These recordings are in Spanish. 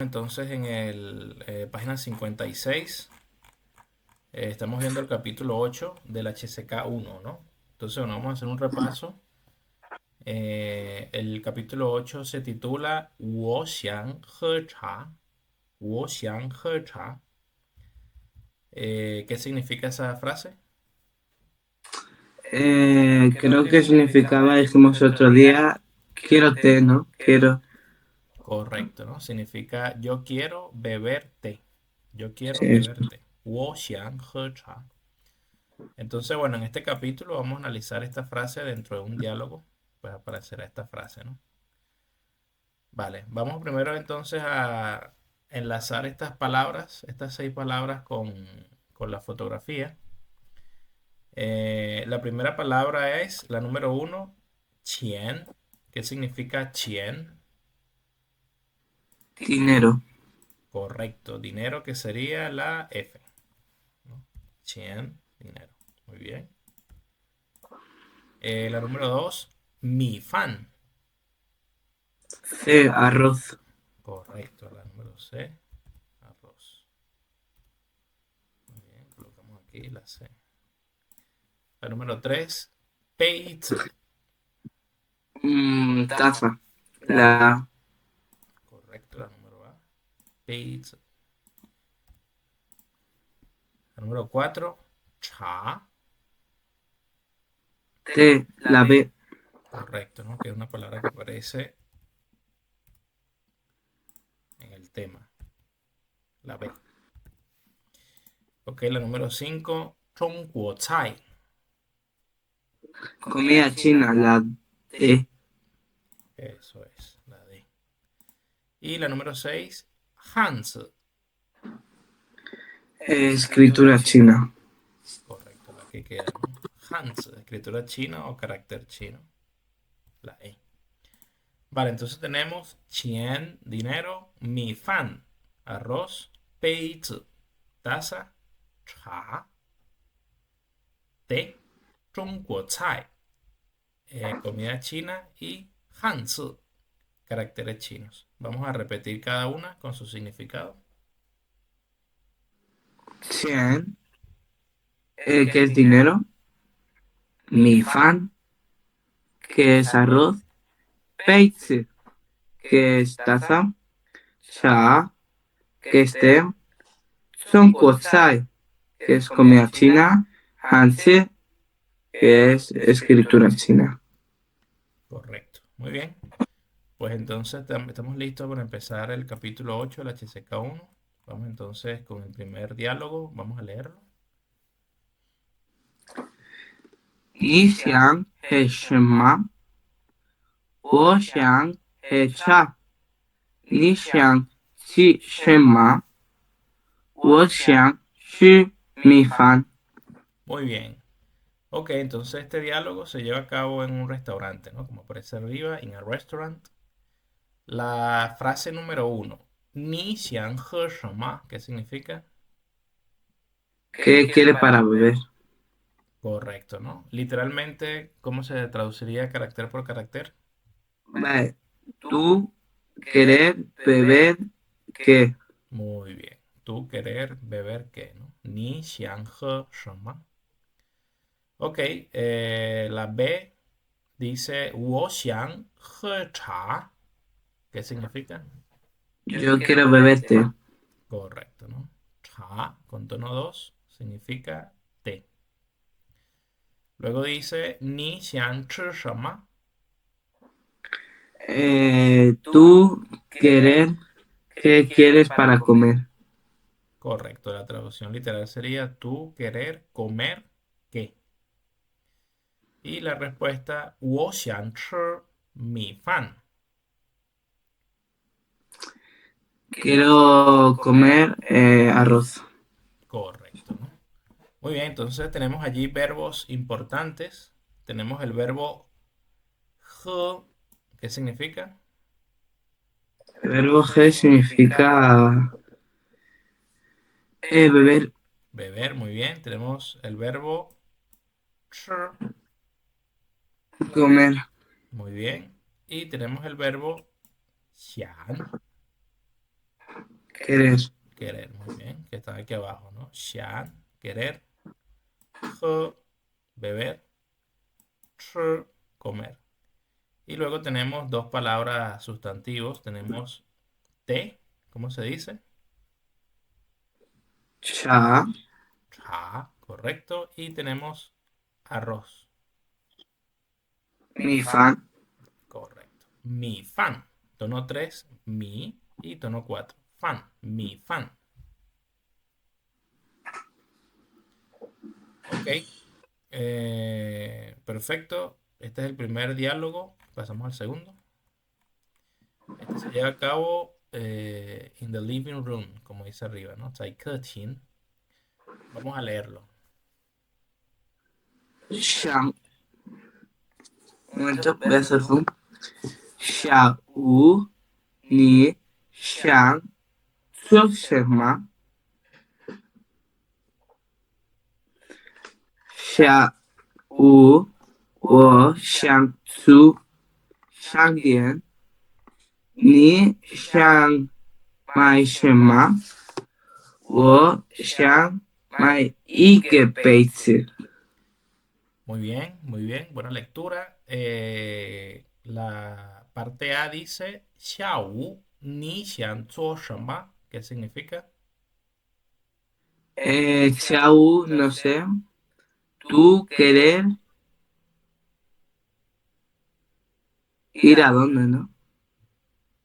Entonces en el página 56 estamos viendo el capítulo 8 del HCK 1, ¿no? Entonces bueno, vamos a hacer un repaso. El capítulo 8 se titula 我想喝茶, 我想喝茶. ¿Qué significa esa frase? Creo que significaba, dijimos otro día, quiero té, ¿no? Quiero, Correcto, ¿no? Significa yo quiero beber té. Yo quiero sí, beber té. 我想喝茶. Entonces, bueno, en este capítulo vamos a analizar esta frase dentro de un diálogo, pues aparecerá esta frase, ¿no? Vale, vamos primero entonces a enlazar estas palabras, estas 6 palabras con la fotografía. La primera palabra es la número 1, chien. ¿Qué significa chien? dinero. Correcto, dinero, que sería la F, ¿no? Chien, dinero. Muy bien. La número 2, mi fan. Arroz. Correcto, la número C, arroz. Muy bien, colocamos aquí la C. La número 3, peizi. Taza. La Correcto, la número A, peizi. La número 4, cha. T, la B. Correcto, ¿no? Que es una palabra que aparece en el tema, la B. Ok, la número 5, Zhongguo Cai. Comida china, la D. Eso es, la D. Y la número 6, Hanzi. Escritura china. Correcto, la que queda, ¿no? Hanzi, escritura china o carácter chino, la E. Vale, entonces tenemos chien, dinero, mi fan, arroz, peizi, taza, cha, té, zhongguo cai, comida china y hanzi, caracteres chinos. Vamos a repetir cada una con su significado. Chien, que es dinero. Mi fan, que es arroz. Peizi, que es taza. Cha, que es té. Son Kuotsai, que es comida china. Hanzi, que es escritura china. Correcto, muy bien. Pues entonces estamos listos para empezar el capítulo 8 del HCK 1. Vamos entonces con el primer diálogo, vamos a leerlo. 你想喝什么？我想喝茶。你想吃什么？我想吃米饭。Muy bien. Ok, entonces este diálogo se lleva a cabo en un restaurante, ¿no? Como aparece arriba, in a restaurant. La frase número 1, ni xiang he shema, ¿qué significa? ¿Qué quiere para beber? Correcto, ¿no? Literalmente, ¿cómo se traduciría carácter por carácter? Vale, tú querer beber qué. Muy bien. Tú querer beber qué, ¿no? Ni xiang he shema. Ok, la B dice 我想喝茶. ¿Qué significa? Yo quiero beberte. Correcto, ¿no? Cha con tono 2 significa té. Luego dice ni xiang chi shema. Tú querer qué quieres para comer. Correcto, la traducción literal sería tú querer comer qué. Y la respuesta 我想吃米饭. Quiero comer arroz. Correcto, ¿no? Muy bien, entonces tenemos allí verbos importantes. Tenemos el verbo he, ¿qué significa? El verbo G significa beber, Beber, muy bien. Tenemos el verbo ch, comer. muy bien. Y tenemos el verbo xian. querer. Querer, muy bien, que están aquí abajo, ¿no? Xian, querer. He, beber. Shi, comer. Y luego tenemos dos palabras sustantivos. Tenemos té, ¿cómo se dice? Cha, Cha, correcto. Y tenemos arroz, mi fan. correcto. Mi fan. Tono 3 mi. Y tono 4 fan. Mi fan. Ok. Perfecto. Este es el primer diálogo. Pasamos al segundo. Este se lleva a cabo in the living room, como dice arriba, ¿no? 在客厅. Vamos a leerlo. 想，un momento, voy a hacer zoom. 下午你想做什么？下午我想去商店。你想买什么？我想买一个杯子。Muy bien, buena lectura. La parte A dice, 下午你想做什么? ¿Qué significa? Chau, no sé. Tú querer ir a dónde, ¿no?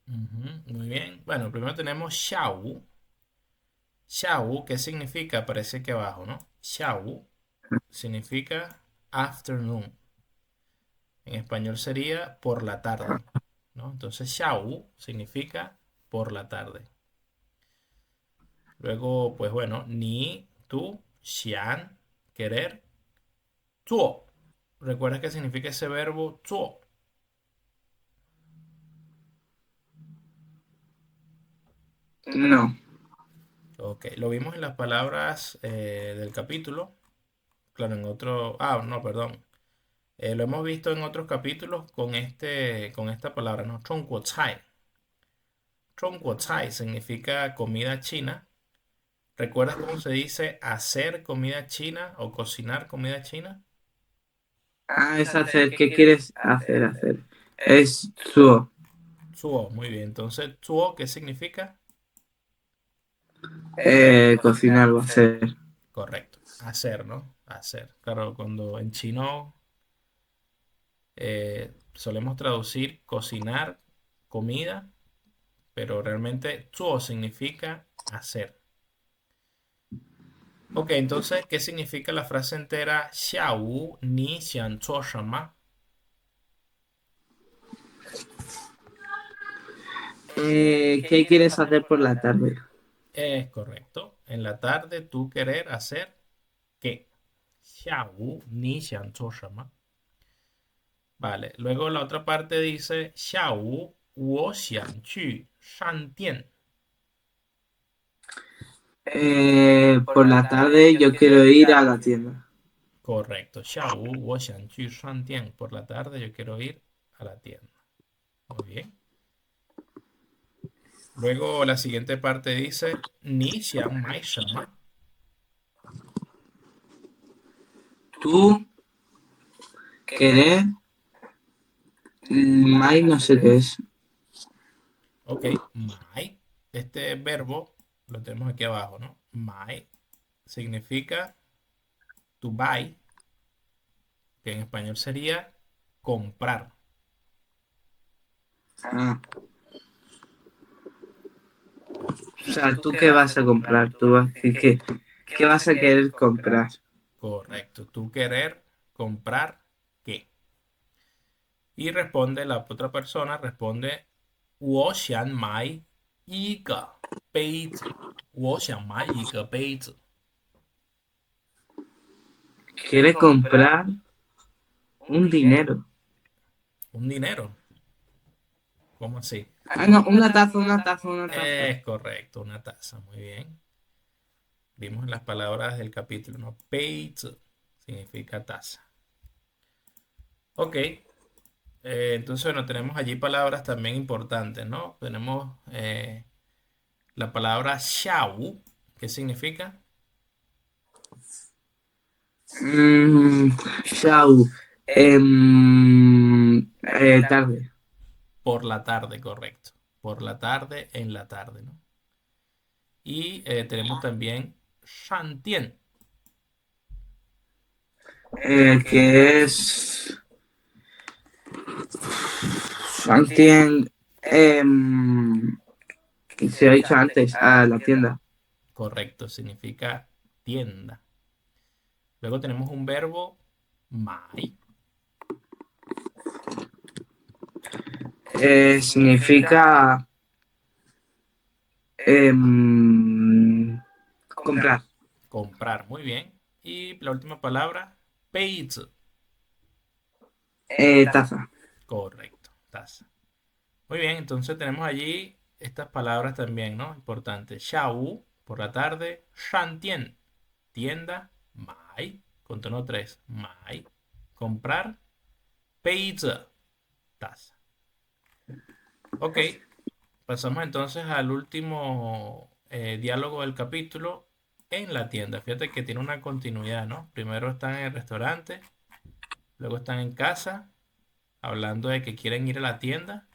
Ujú, muy bien. Bueno, primero tenemos 下午. 下午, ¿qué significa? Aparece aquí abajo, ¿no? 下午 significa afternoon. En español sería por la tarde, ¿no? Entonces, 下午 significa por la tarde. Luego, pues bueno, ni, tú, xian, querer, zuo. ¿Recuerdas qué significa ese verbo zuo? No. Ok, lo vimos en las palabras del capítulo. Claro, en otro. Ah, no, perdón. Lo hemos visto en otros capítulos con esta palabra, ¿no? Chongguo cai. Chongguo cai significa comida china. ¿Recuerdas cómo se dice hacer comida china o cocinar comida china? Ah, es hacer. ¿Qué quieres hacer? Hacer. Es su. Zuo, muy bien. Entonces, zuo, ¿qué significa? Cocinar o hacer. Correcto. Hacer, ¿no? Hacer. Claro, cuando en chino solemos traducir cocinar comida, pero realmente zuo significa hacer. Ok, entonces, ¿qué significa la frase entera? 下午你想做什么? ¿Qué quieres hacer por la tarde? Es correcto. En la tarde, tú querer hacer qué. 下午你想做什么? Vale. Luego la otra parte dice 下午我想去商店. Por la tarde yo quiero ir a la tienda. Correcto. 下午我想去商店. Por la tarde yo quiero ir a la tienda. Muy bien. Luego la siguiente parte dice 你想买什么? Tú querer, mai no sé qué es. Ok. 买. Este verbo lo tenemos aquí abajo, ¿no? 买 significa to buy, que en español sería comprar. Ah, o sea, ¿tú qué vas a comprar? Tú vas a decir ¿qué vas a querer comprar? Correcto. Tú querer comprar qué. Y responde la otra persona, responde 我想买一个杯子. 我想买一个杯子. Quiere comprar un dinero. Un dinero. ¿Cómo así? Ah, no, una taza, una taza, una taza. Es correcto, una taza. Muy bien. Vimos las palabras del capítulo, ¿no? 杯子 significa taza. Ok. Entonces, bueno, tenemos allí palabras también importantes, ¿no? Tenemos la palabra xiao, ¿qué significa? Mm, Shao. Tarde. Por la tarde, correcto. Por la tarde, en la tarde, ¿no? Y tenemos también shantien. Que es. Shang se ha dicho antes, a la tienda. Correcto, significa tienda. Luego tenemos un verbo mai. Significa comprar. Comprar, muy bien. Y la última palabra, peizi. Taza. Correcto, taza. Muy bien, entonces tenemos allí estas palabras también, ¿no? Importantes. Xiao, por la tarde. Shantien, tienda. Mai, con tono 3. Mai, comprar. Peizi, taza. Ok, pasamos entonces al último diálogo del capítulo en la tienda. Fíjate que tiene una continuidad, ¿no? Primero están en el restaurante, luego están en casa, hablando de que quieren ir a la tienda,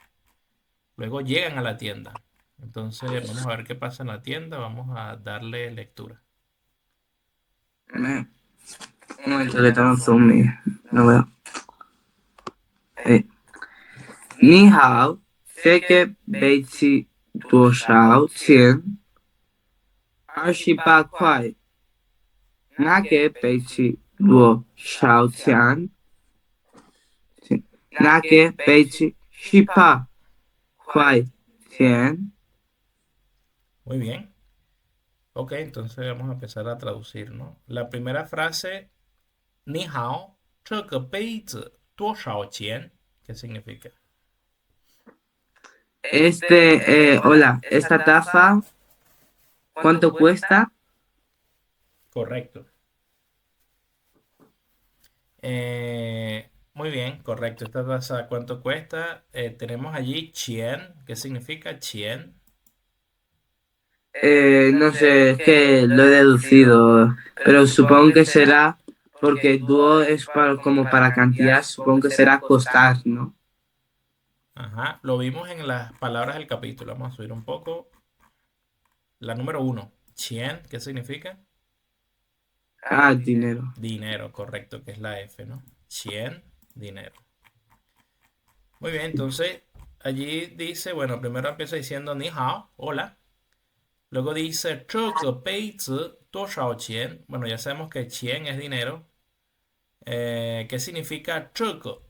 luego llegan a la tienda. Entonces vamos a ver qué pasa en la tienda, vamos a darle lectura. Eh, Un momento que tengo un zoom y no veo. Eh, Ni hao, sé que Beichi Duo Shao Qian, 28块.那个北齐罗少钱，那个北齐18块钱。Muy bien. Ok, entonces vamos a empezar a traducir, ¿no? La primera frase, ni hao, 这个杯子多少钱? ¿Qué significa? Hola, esta taza, ¿cuánto cuesta? Correcto. Muy bien, correcto. Esta taza, ¿cuánto cuesta? Tenemos allí chien. ¿Qué significa chien? No sé, es que lo he deducido, pero supongo que será porque dúo es como para cantidad, supongo que será costar, ¿no? Ajá, lo vimos en las palabras del capítulo. Vamos a subir un poco. La número uno, chien. ¿Qué significa? Ah, dinero. Dinero, correcto, que es la F, ¿no? Chien, dinero. Muy bien, entonces allí dice, bueno, primero empieza diciendo ni hao, hola. Luego dice, 这个杯子多少钱? Bueno, ya sabemos que chien es dinero. ¿Qué significa 这个?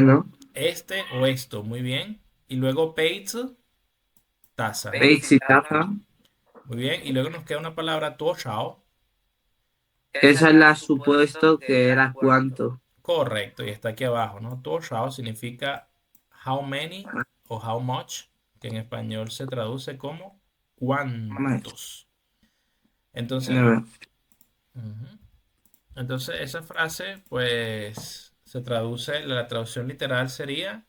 ¿No? Este o esto, muy bien. Y luego 杯子, taza, ¿no? Basic taza. Muy bien. Y luego nos queda una palabra 多少. Esa es la supuesto que era cuánto. Correcto, y está aquí abajo, ¿no? 多少 significa how many o how much, que en español se traduce como Más. cuántos. Entonces, No veo. ujú. Entonces esa frase, pues, se traduce, la traducción literal sería,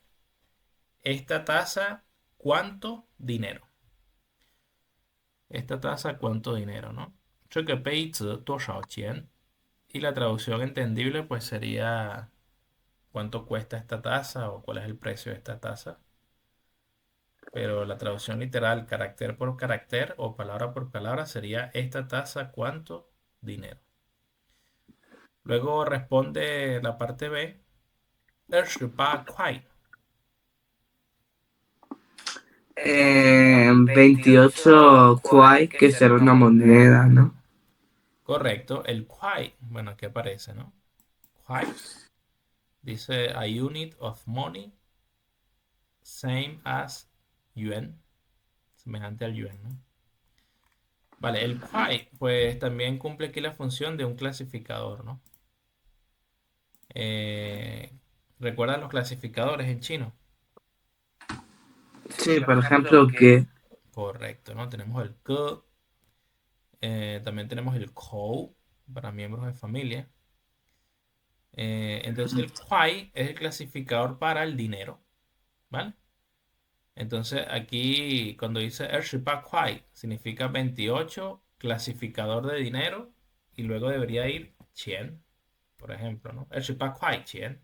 esta taza, ¿cuánto dinero? Esta taza, ¿cuánto dinero, no? 这个杯子多少钱? Y la traducción entendible, pues, sería, ¿cuánto cuesta esta taza o cuál es el precio de esta taza? Pero la traducción literal, carácter por carácter o palabra por palabra, sería, esta taza, ¿cuánto dinero? Luego responde la parte B, 28 块. 28 kwai, que será una moneda, ¿no? Correcto, el kwai, bueno, aquí aparece, ¿no? Kwai dice a unit of money, same as yuan, semejante al yuan, ¿no? Vale, el kwai, pues también cumple aquí la función de un clasificador, ¿no? Eh, ¿Recuerdan los clasificadores en chino? Sí, por ejemplo, que Correcto, ¿no? Tenemos el ke, también tenemos el kou para miembros de familia. Entonces el kwai es el clasificador para el dinero, ¿vale? Entonces aquí cuando dice 28块 significa 28, clasificador de dinero, y luego debería ir 钱, por ejemplo, ¿no? 28块钱.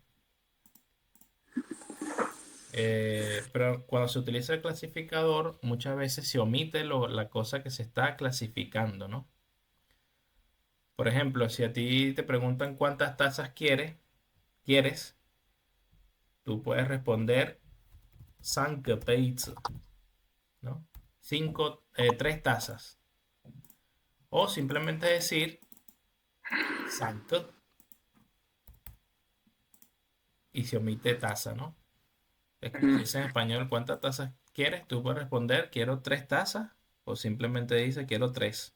Pero cuando se utiliza el clasificador, muchas veces se omite la cosa que se está clasificando, ¿no? Por ejemplo, si a ti te preguntan cuántas tazas quieres, tú puedes responder 3个杯子, ¿no? Tres tazas. O simplemente decir 3个 y se omite taza, ¿no? Es como se dice en español, ¿cuántas tazas quieres? Tú puedes responder, quiero 3 tazas, o simplemente dice, quiero 3,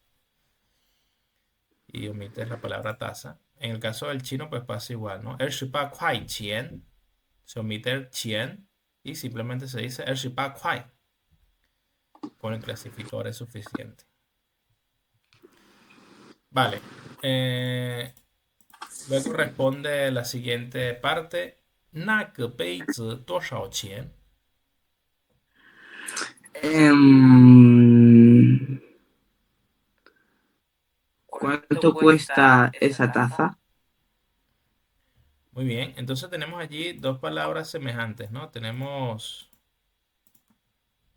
y omites la palabra taza. En el caso del chino, pues pasa igual, ¿no? 28块钱, se omite el 钱 y simplemente se dice 28块. Con el clasificador es suficiente. Vale. Luego responde la siguiente parte. 那个杯子多少钱? Em, ¿Cuánto cuesta esa taza? Muy bien. Entonces tenemos allí dos palabras semejantes, ¿no? Tenemos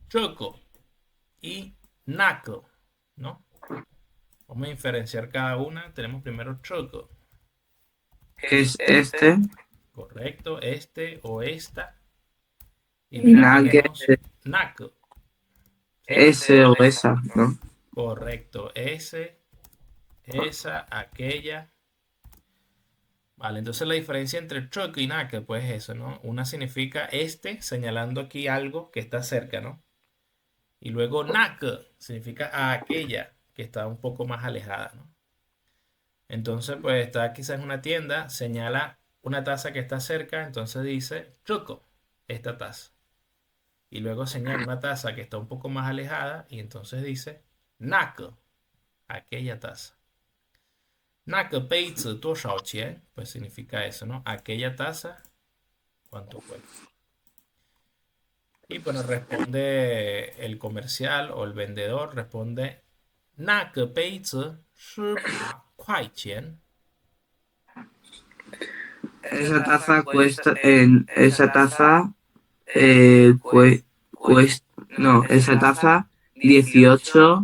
choco y naco, ¿no? Vamos a diferenciar cada una. Tenemos primero choco. ¿Qué es este? Correcto, este o esta. Y Y luego nugget, tenemos naco. ¿Sí? ese o esa, ¿no? Correcto, ese, esa, aquella. Vale, entonces la diferencia entre choco y naco, pues es eso, ¿no? Una significa este, señalando aquí algo que está cerca, ¿no? Y luego naco significa a aquella que está un poco más alejada, ¿no? Entonces, pues está quizás en una tienda, señala una taza que está cerca, entonces dice choco, esta taza. Y luego señala una taza que está un poco más alejada y entonces dice naco, aquella taza. 那个杯子多少钱? Pues significa eso, ¿no? Aquella taza, ¿cuánto cuesta? Y bueno, responde el comercial o el vendedor, responde 那个杯子18块钱. Esa taza cuesta, esa taza, cuesta, no, esa taza 18,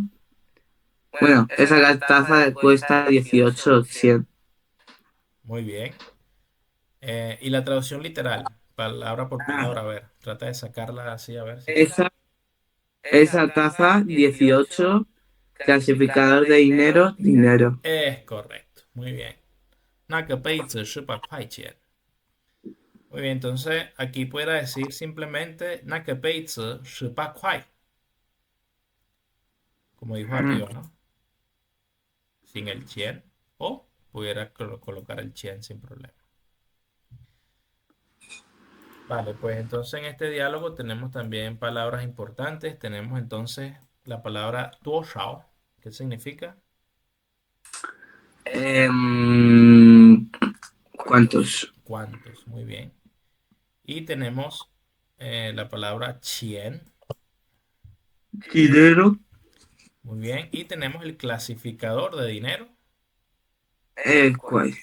bueno, esa taza cuesta 18, 100. Muy bien. Y la traducción literal, palabra por palabra, a ver, trata de sacarla así, a ver si. Esa, esa taza 18, clasificador de dinero, dinero. Es correcto, muy bien. 那个杯子18块钱. Muy bien, entonces aquí pudiera decir simplemente 那个杯子18块, como dijo arriba, ¿no? Sin el 100, o pudiera colocar el 100 sin problema. Vale, pues entonces en este diálogo tenemos también palabras importantes. Tenemos entonces la palabra 多少, ¿qué significa? ¿Cuántos? ¿Cuántos? Muy bien. Y tenemos la palabra 钱, Dinero. muy bien. Y tenemos el clasificador de dinero, ¿Cuál?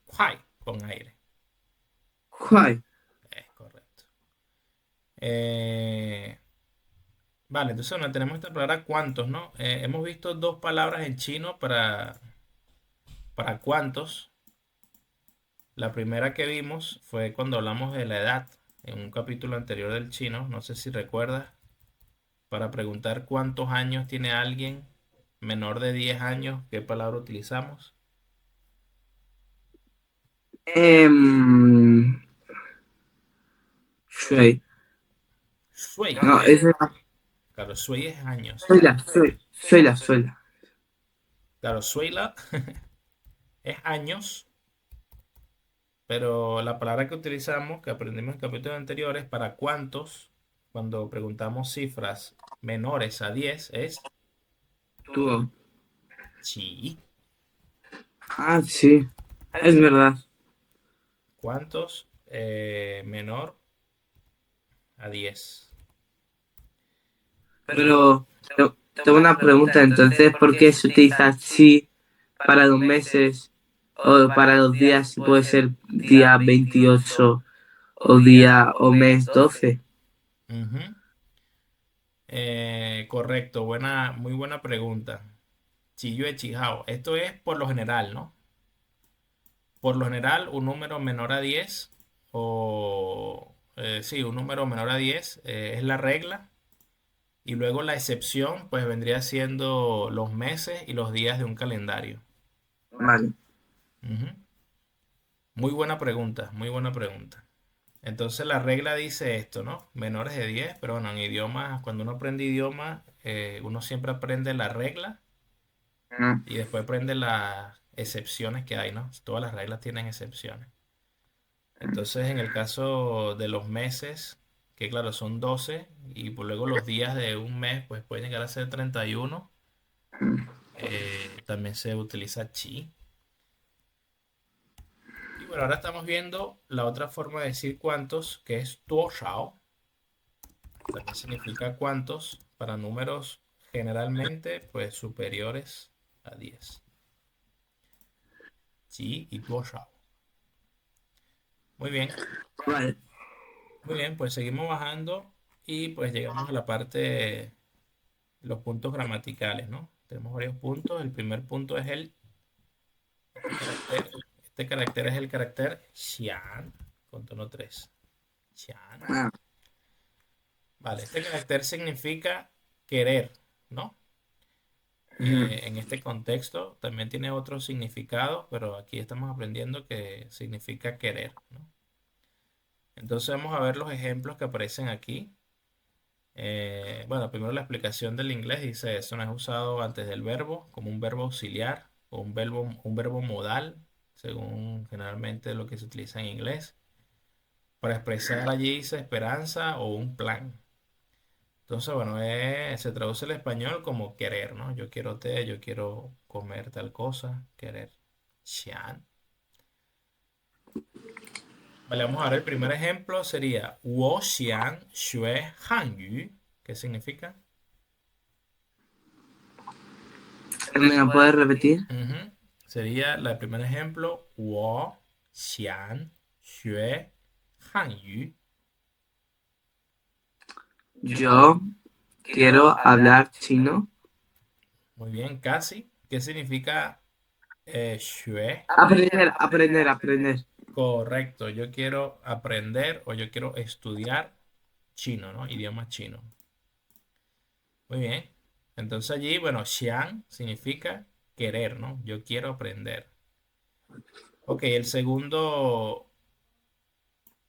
块, con aire. ¿Cuál? Es correcto. Eh, vale, entonces bueno, tenemos esta palabra cuántos, ¿no? Hemos visto dos palabras en chino para cuántos. La primera que vimos fue cuando hablamos de la edad en un capítulo anterior del chino, no sé si recuerdas, para preguntar cuántos años tiene alguien menor de 10 años, ¿qué palabra utilizamos? Em, Shui. Sui. No, esa Claro, sui es años. suela. Claro, suila es años, pero la palabra que utilizamos, que aprendimos en capítulos anteriores, para cuántos, cuando preguntamos cifras menores a 10, es Tuvo. chi. Ah, sí, es verdad. ¿Cuántos menor a 10? Pero tengo una pregunta, entonces, ¿por qué se utiliza sí para los meses o para los días si puede ser día 28 o día o mes 12? Ujú. Correcto, muy buena pregunta. Chiyue chihao. Esto es por lo general, ¿no? Por lo general, un número menor a 10 o sí, un número menor a 10 es la regla. Y luego la excepción, pues vendría siendo los meses y los días de un calendario. Vale. Ujú. Muy buena pregunta, muy buena pregunta. Entonces la regla dice esto, ¿no? Menores de 10, pero bueno, en idiomas, cuando uno aprende idiomas, uno siempre aprende la regla Mm, y después aprende las excepciones que hay, ¿no? Todas las reglas tienen excepciones. Entonces, en el caso de los meses, que claro, son 12 y pues luego los días de un mes, pues pueden llegar a ser 31. También se utiliza chi. Y bueno, ahora estamos viendo la otra forma de decir cuántos, que es tuoshao. También significa cuántos para números generalmente pues superiores a 10. Chi y tuoshao. Muy bien, Vale. muy bien, pues seguimos bajando y pues llegamos a la parte, los puntos gramaticales, ¿no? Tenemos varios puntos. El primer punto es este carácter es el carácter xian, con tono 3. Xian. Ah, Vale, este carácter significa querer, ¿no? mm, En este contexto también tiene otro significado, pero aquí estamos aprendiendo que significa querer, ¿no? Entonces vamos a ver los ejemplos que aparecen aquí. Bueno, primero la explicación del inglés dice, eso no es usado antes del verbo como un verbo auxiliar o un verbo modal, según generalmente lo que se utiliza en inglés, para expresar allí dice esperanza o un plan. Entonces, bueno, se traduce al español como querer, ¿no? Yo quiero té, yo quiero comer tal cosa, querer. Xian. Vale, vamos a ver el primer ejemplo sería 我想学汉语. ¿Qué significa? ¿me lo puedes repetir? Ujú. Sería el primer ejemplo 我想学汉语. Yo quiero hablar chino. Muy bien, casi. ¿Qué significa 学? Aprender. Correcto, yo quiero aprender o yo quiero estudiar chino, ¿no? Idioma chino. Muy bien. Entonces allí, bueno, xiang significa querer, ¿no? Yo quiero aprender. Ok, el segundo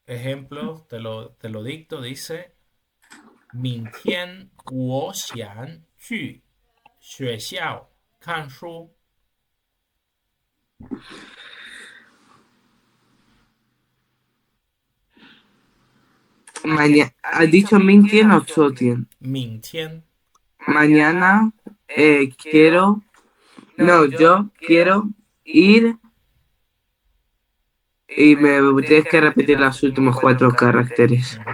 ejemplo, te lo dicto, dice, 明天我想去学校看书. Mañana, ¿has dicho mintien o chotien? 明天. Mañana quiero, no, yo quiero ir y me tienes que repetir los últimos cuatro caracteres. Ujú.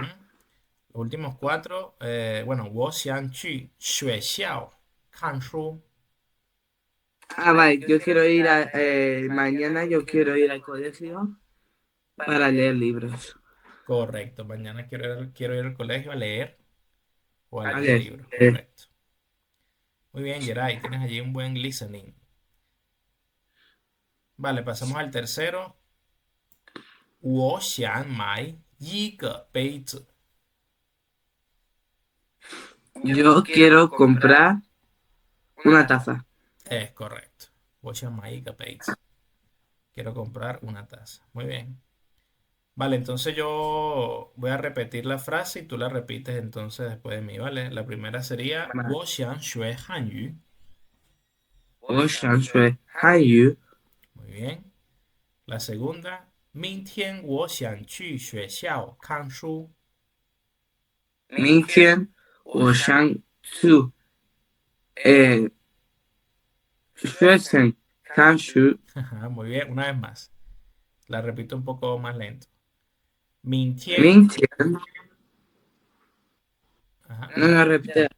Los últimos cuatro, bueno, 我想去学校看书. Ah, vale, yo quiero ir mañana yo quiero ir al colegio para leer libros. Correcto, mañana quiero ir al colegio a leer o a leer Vale, libros, correcto. Muy bien, Geray, tienes allí un buen listening. Vale, pasamos al tercero. 我想买一个杯子. yo quiero comprar una taza. Es correcto. 我想买一个杯子. Quiero comprar una taza. Muy bien. Vale, entonces yo voy a repetir la frase y tú la repites entonces después de mí, ¿vale? La primera sería 我想学汉语. 我想学汉语，Muy bien. La segunda, 明天我想去学校看书. 明天我想去呃学生看书，Ajá, muy bien, una vez más. La repito un poco más lento. 明天, 明天 ajá, no lo repite.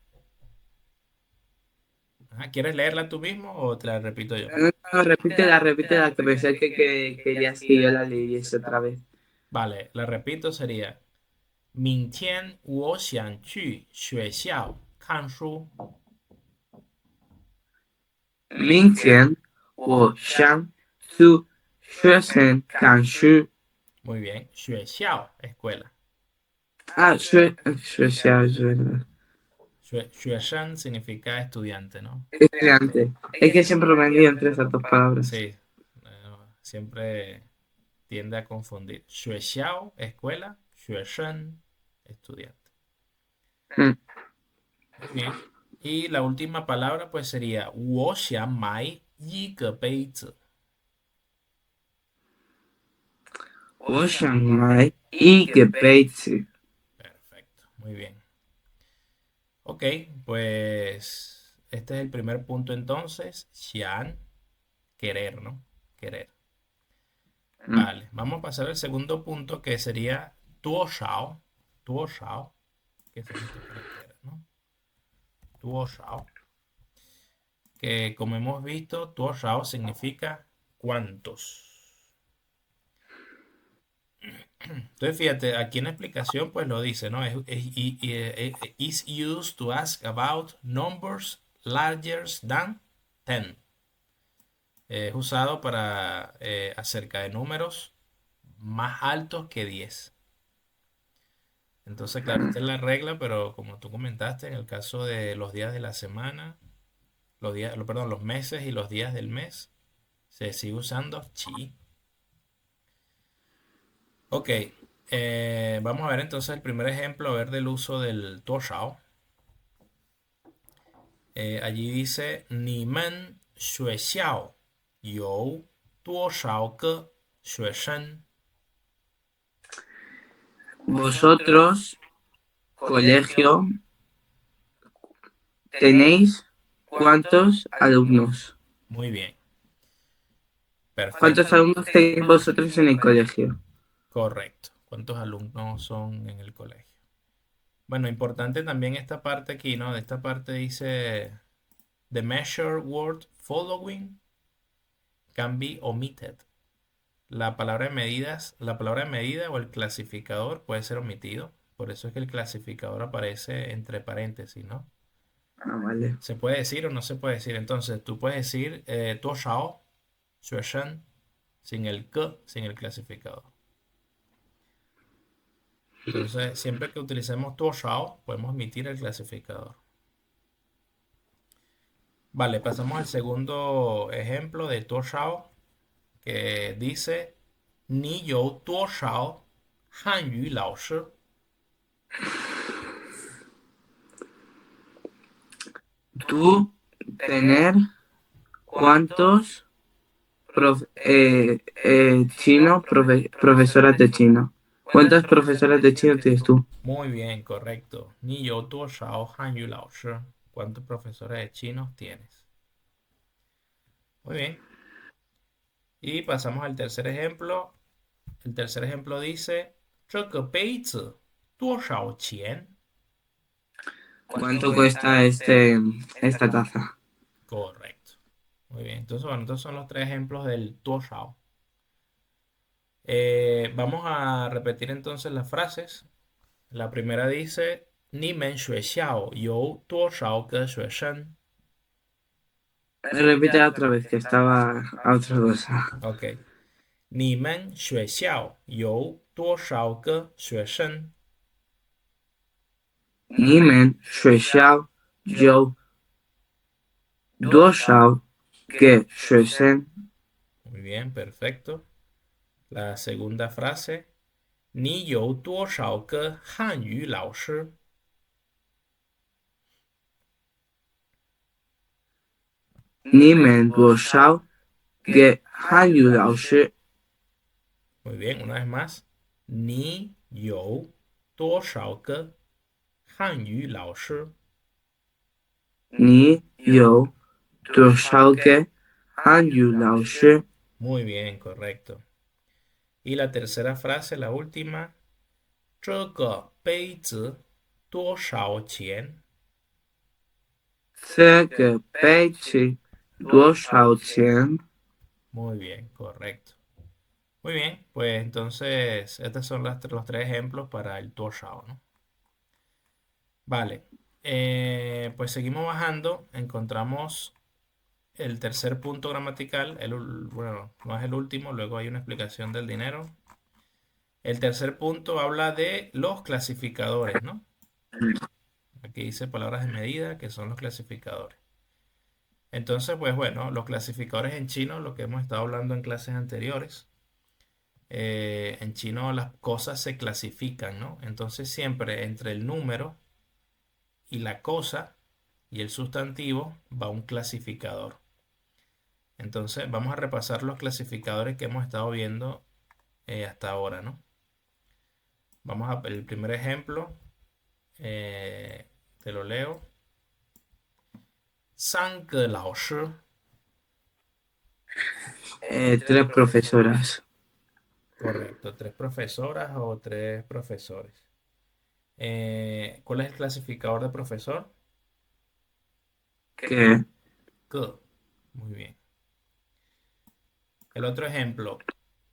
Ajá, ¿quieres leerla tú mismo o te la repito yo? No, no, repítela, que pensé que querías que yo la leyese otra vez. Vale, la repito, sería 明天我想去学校看书。明天我想去学生看书。Muy bien, 学校, escuela. 学校是 学生 significa estudiante, ¿no? estudiante. Es que siempre me lío entre esas dos Sí, palabras. siempre tiende a confundir. 学校, escuela, 学生, estudiante. Mm. Muy bien. Y la última palabra pues sería 我想买一个杯子. 我想买一个杯子。Perfecto, muy bien. Ok, pues este es el primer punto entonces. Xian, querer, ¿no? Querer. Mm. Vale, vamos a pasar al segundo punto que sería tuo shao. Tuo shao, que son estos caracteres, ¿no? Tuo shao, que como hemos visto, tuo shao significa cuántos. Entonces, fíjate, aquí en la explicación pues lo dice, ¿no? Is used to ask about numbers larger than 10. Es usado para acerca de números más altos que 10. Entonces, claro, esta es la regla, pero como tú comentaste, en el caso de los días de la semana, perdón, los meses y los días del mes, se sigue usando chi. Ok, vamos a ver entonces el primer ejemplo, a ver del uso del tuo shao. Allí dice, 你们学校有多少个学生? Vosotros, colegio, tenéis cuántos alumnos. Muy bien, perfecto, ¿Cuántos alumnos tenéis vosotros en el colegio? correcto. ¿Cuántos alumnos son en el colegio? Bueno, importante también esta parte aquí, ¿no? De esta parte dice, the measure word following can be omitted. La palabra de medida o el clasificador puede ser omitido. Por eso es que el clasificador aparece entre paréntesis, ¿no? Ah, vale. Se puede decir o no se puede decir. Entonces, tú puedes decir 多少 学生 sin el que, sin el clasificador. Entonces, siempre que utilicemos 多少, podemos omitir el clasificador. Vale, pasamos al segundo ejemplo de 多少, que dice 你有多少汉语老师? Tú, tener cuántos profesoras de chino. ¿Cuántas profesoras de chino tienes tú? Muy bien, correcto. 你有多少汉语老师? ¿Cuántos profesores de chinos tienes? Muy bien. Y pasamos al tercer ejemplo. El tercer ejemplo dice, 这个杯子多少钱? ¿Cuánto cuesta esta taza? Correcto. Muy bien. Entonces, bueno, estos son los tres ejemplos del 多少. Vamos a repetir entonces las frases. La primera dice, 你们学校有多少个学生? Repite otra vez que estaba a otra cosa. Ok. 你们学校有多少个学生? 你们学校有多少个学生？Muy bien, perfecto. La segunda frase, 你有多少个汉语老师? 你们多少个汉语老师？Muy bien, una vez más, 你有多少个汉语老师? 你有多少个汉语老师？Muy bien, correcto. Y la tercera frase, la última, 这个杯子多少钱?这个杯子多少钱？Muy bien, correcto. Muy bien, pues entonces estos son los tres ejemplos para el Tuoshao, ¿no? Vale, pues seguimos bajando, encontramos el tercer punto gramatical, bueno, no es el último, luego hay una explicación del dinero. El tercer punto habla de los clasificadores, ¿no? Aquí dice palabras de medida, que son los clasificadores. Entonces, pues bueno, los clasificadores en chino, lo que hemos estado hablando en clases anteriores, en chino las cosas se clasifican, ¿no? Entonces siempre entre el número y la cosa y el sustantivo va un clasificador. Entonces vamos a repasar los clasificadores que hemos estado viendo hasta ahora, ¿no? Vamos a el primer ejemplo, te lo leo. 3个老师 Tres profesoras. Correcto, tres profesoras o tres profesores. ¿Cuál es el clasificador de profesor? Que Que. Muy bien. El otro ejemplo,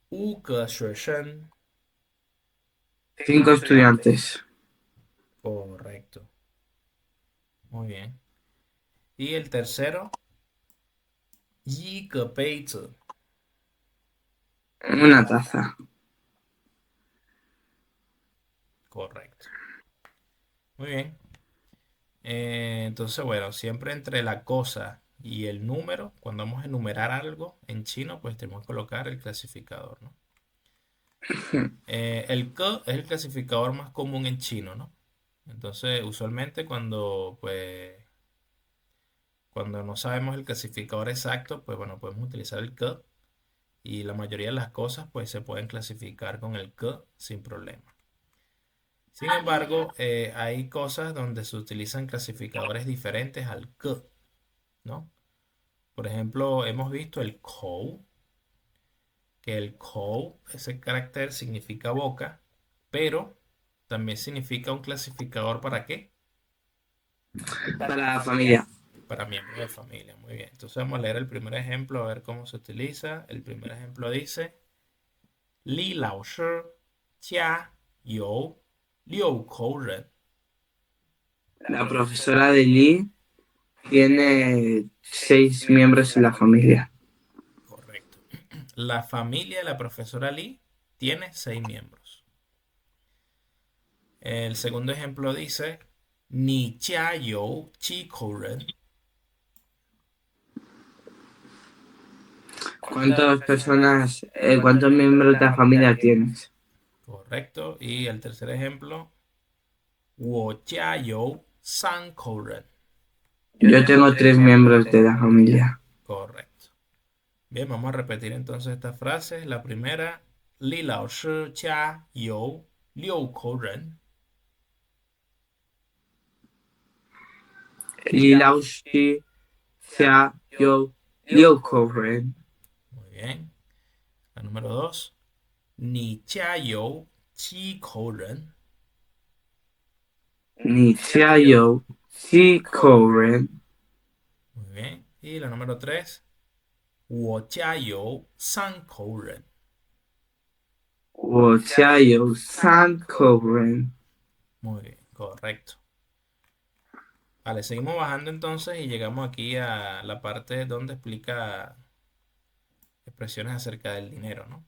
5个学生 cinco estudiantes. Correcto. Muy bien. Y el tercero, 一个杯子 Una taza. Correcto. Muy bien. Entonces, bueno, siempre entre la cosa y el número, cuando vamos a enumerar algo en chino, pues tenemos que colocar el clasificador, ¿no? El ke es el clasificador más común en chino, ¿no? Entonces, usualmente cuando no sabemos el clasificador exacto, pues bueno, podemos utilizar el ke y la mayoría de las cosas pues se pueden clasificar con el ke sin problema. Sin embargo, hay cosas donde se utilizan clasificadores diferentes al ke, ¿no? Por ejemplo, hemos visto el kou, que el kou, ese carácter significa boca, pero también significa un clasificador ¿para qué? Para la familia. Para miembros de familia. Muy bien. Entonces vamos a leer el primer ejemplo, a ver cómo se utiliza. El primer ejemplo dice, 李老师家有6口人. La profesora de Lee tiene seis miembros en la familia. Correcto. La familia de la profesora Lee tiene 6 miembros. El segundo ejemplo dice, 你家有几口人? ¿Cuántas personas, cuántos miembros de la familia tienes? Correcto. Y el tercer ejemplo, 我家有3口人. Yo tengo tres miembros de la familia. Correcto. Bien, vamos a repetir entonces estas frases. La primera, 李老师家有6口人. 李老师家有6口人. Muy bien. La número 2, 你家有几口人? 你家有7口人. Muy bien. Y la número 3, 我家有3口人. 我家有3口人. Muy bien, correcto. Vale, seguimos bajando entonces y llegamos aquí a la parte donde explica expresiones acerca del dinero, ¿no?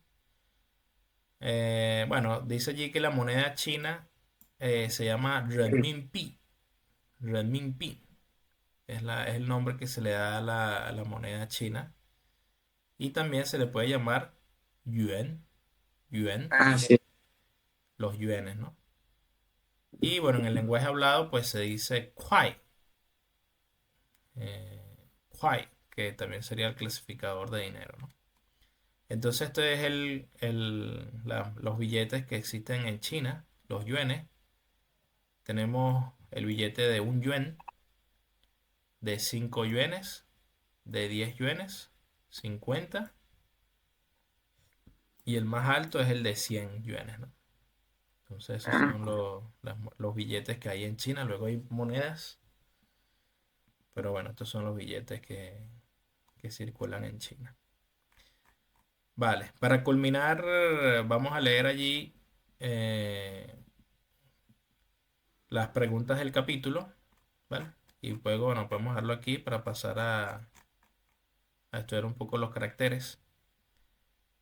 Bueno, dice allí que la moneda china se llama renminbi. Renminbi es el nombre que se le da a la moneda china. Y también se le puede llamar yuan, yuan, Ah, sí. los yuanes, ¿no? Y bueno, en el lenguaje hablado pues se dice kuai, kuai, que también sería el clasificador de dinero, ¿no? Entonces este es los billetes que existen en China, los yuanes. Tenemos el billete de 1 yuan, de 5 yuanes, de 10 yuanes, 50, y el más alto es el de 100 yuanes, ¿no? Entonces esos son los billetes que hay en China. Luego hay monedas Pero bueno, estos son los billetes que circulan en China. Vale, para culminar, vamos a leer allí eh, las preguntas del capítulo, ¿vale? Y luego, bueno, podemos dejarlo aquí para pasar a estudiar un poco los caracteres.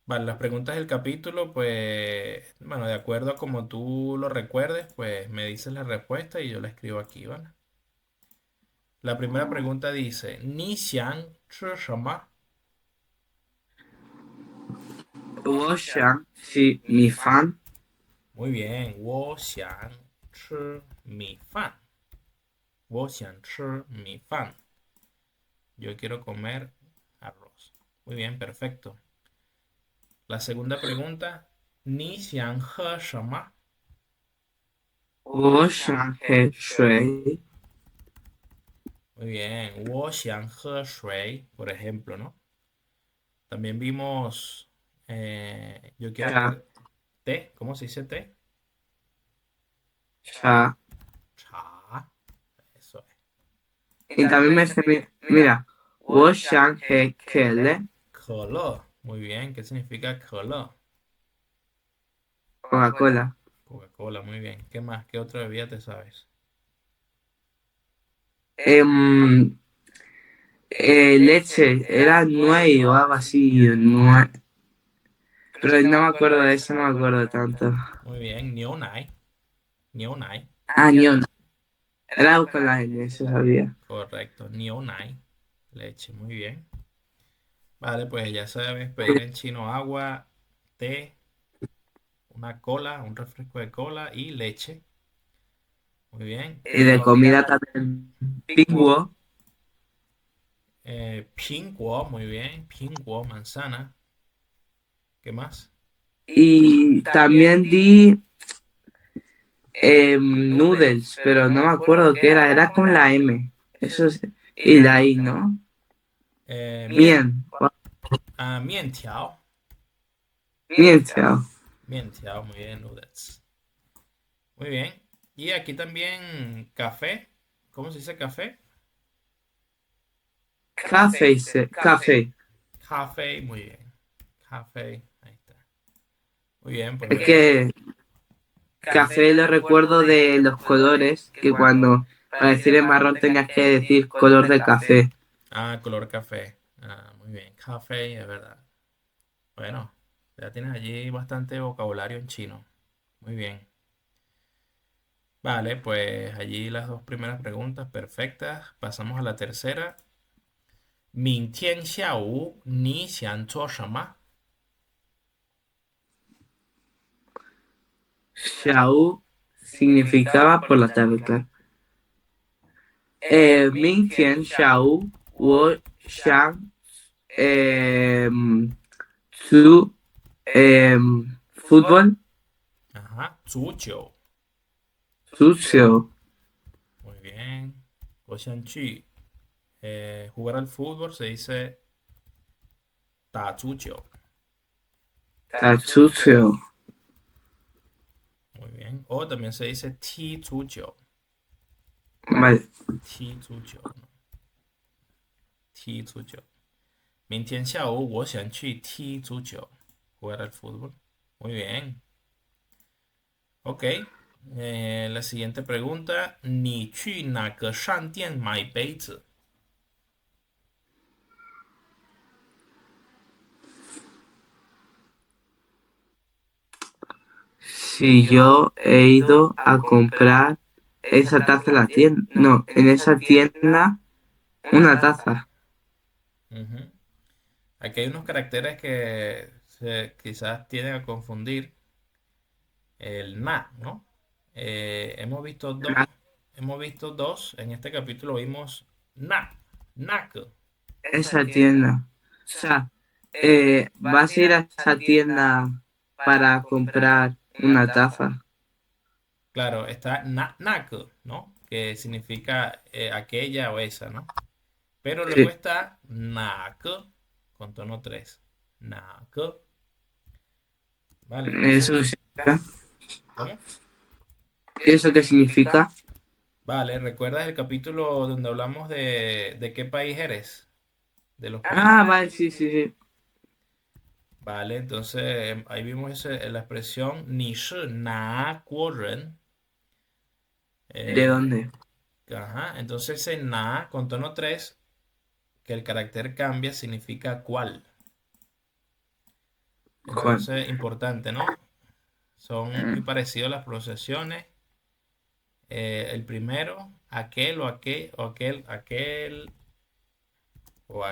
Vale, las preguntas del capítulo, pues, bueno, de acuerdo a como tú lo recuerdes, pues me dices la respuesta y yo la escribo aquí, ¿vale? La primera pregunta dice, ¿Ni xiang chi shema? 我想吃米饭。Muy bien, 我想吃米饭. 我想吃米饭. Yo quiero comer arroz. Muy bien, perfecto. La segunda pregunta, ¿Ni xiang he shema? 我想喝水。Muy bien, 我想喝水, por ejemplo, ¿no? También vimos, yo quiero 茶 té. ¿Cómo se dice té? 茶。Cha. Eso es. Y también mira, 我想喝可乐。Color. Muy bien. ¿Qué significa color? Coca-Cola. Coca-Cola. Muy bien. ¿Qué más? ¿Qué otra bebida te sabes? Em, leche, era nuez o algo así, nuez. Pero no me acuerdo de eso, no me acuerdo tanto. Muy bien. Niu nai. Niu nai. Ah, ni una. Era algo con la N, eso sabía. Correcto. Niu nai. Leche. Muy bien. Vale, pues ya sabes pedir en chino agua, té, una cola, un refresco de cola y leche. Muy bien. Y de comida también, pingüo. Pingguo, muy bien. Pingguo, manzana. ¿Qué más? Y también di noodles, pero no me acuerdo qué era, era con la M. Eso es, y la I, ¿no? Mien, Mien, mientiao. mientia, Mientiao, muy bien, noodles. Muy bien. Y aquí también café. ¿Cómo se dice café? café, café. Café, muy bien. Café, ahí está. Muy bien, pues Es bueno. que café lo recuerdo de los colores, que cuando para decir en marrón tenías que decir color de café. Ah, color café. Ah, muy bien. Café, es verdad. Bueno, ya tienes allí bastante vocabulario en chino. Muy bien. Vale, pues allí las dos primeras preguntas perfectas. Pasamos a la tercera. 明天下午你想做什么? Xiao significaba por la tarde, claro. 明天我想su fútbol Ajá, 足球. sucio. Muy bien. 我想去 jugar al fútbol se dice 打足球. Está sucio. Muy bien. O también se dice 踢足球. Vale. 踢足球, ¿no? 踢足球. 明天下午我想去踢足球. Jugar al fútbol. Muy bien. Ok. La siguiente pregunta. 你去哪个商店买杯子? Si yo he ido a comprar esa taza en la tienda, no, en esa tienda una taza. Ujú. Aquí hay unos caracteres que quizás tienden a confundir el na, ¿no? Hemos visto dos. En este capítulo vimos na, nak. Esa tienda. O sea, vas a ir a esa tienda para comprar una taza. Claro, está na, nak, ¿no? Que significa aquella o esa, ¿no? Pero luego Sí, está nak con tono 3. Nak. Vale, eso entonces, significa. ¿cómo? ¿Eso qué significa? Vale, ¿recuerdas el capítulo donde hablamos de qué país eres? De los países. Ah, vale, sí, sí, sí. Vale, entonces ahí vimos la expresión 你是哪国人? ¿De Eh, dónde? ajá, entonces ese na con tono 3 que el carácter cambia, significa cuál. ¿Cuál? Entonces, importante, ¿no? Son muy Mm, parecidos las pronunciaciones. El primero, aquel o aquel, o aquel, aquel, o,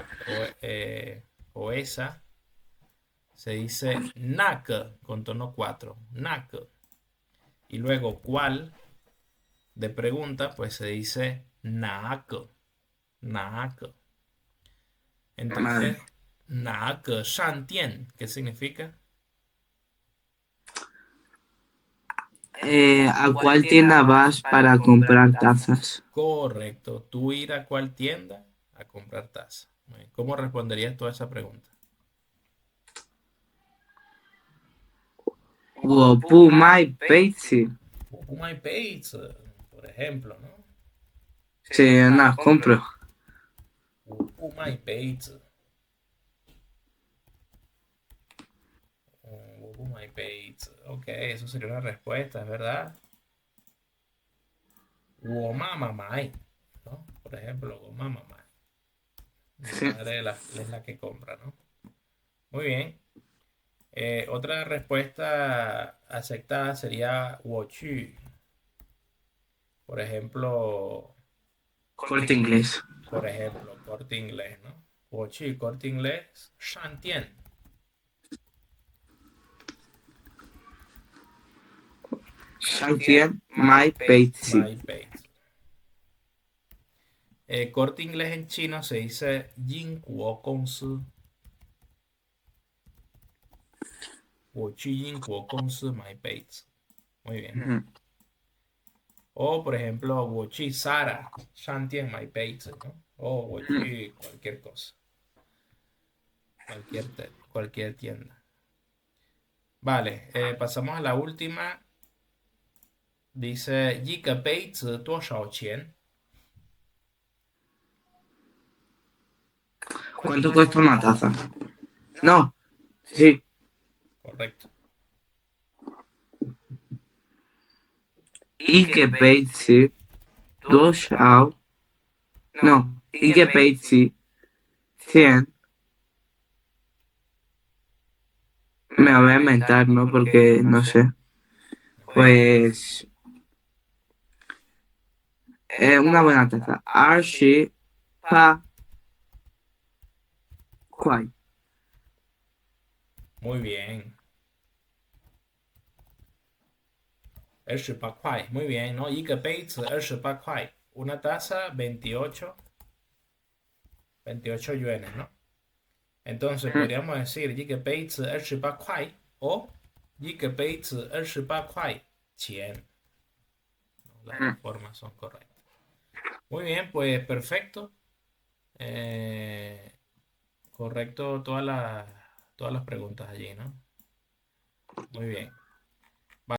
o esa, se dice nak con tono 4 nak. Y luego, cuál, de pregunta, pues se dice nak, nak. vale. Entonces, nak shan ¿qué significa? ¿A cuál tienda vas para comprar tazas? Correcto. ¿Tú ir a cuál tienda a comprar taza? Muy bien. ¿Cómo responderías tú a esa pregunta? 我不卖杯子. My pizza, por ejemplo, ¿no? Sí, no, compro. My pizza. My pizza. Ok, eso sería una respuesta, ¿es verdad? Mamá, ¿no? Por ejemplo, mamá. Mi Sí. madre es la que compra, ¿no? Muy bien. Otra respuesta aceptada sería 我去. Por ejemplo, Corte inglés. corte inglés, ¿no? 我去 corte inglés, 商店, Shantien, my pizza. my page. Corte inglés en chino se dice 英国公司, 我去英国公司 my page. Muy bien. Ujú. O, por ejemplo, 我去 Sara, 商店 my page, ¿no? O 我去 cualquier cosa, cualquier tienda. Vale, pasamos a la última. Dice, 一个杯子多少钱? ¿Cuánto cuesta una taza? No, sí. Correcto. Ike pizza. Dos ao. No, Ike pizza. 100. Me lo voy a inventar, ¿no? Porque no sé. Pues. Es una buena taza. Archie pa. Kwai. Muy bien. 28 muy bien, ¿no? 一个杯子28 una taza 28 yuanes, ¿no? Entonces podríamos decir 一个杯子28 o 一个杯子28 钱. Las dos formas son correctas. Muy bien, pues perfecto. Eh, correcto todas las preguntas allí, ¿no? Muy bien.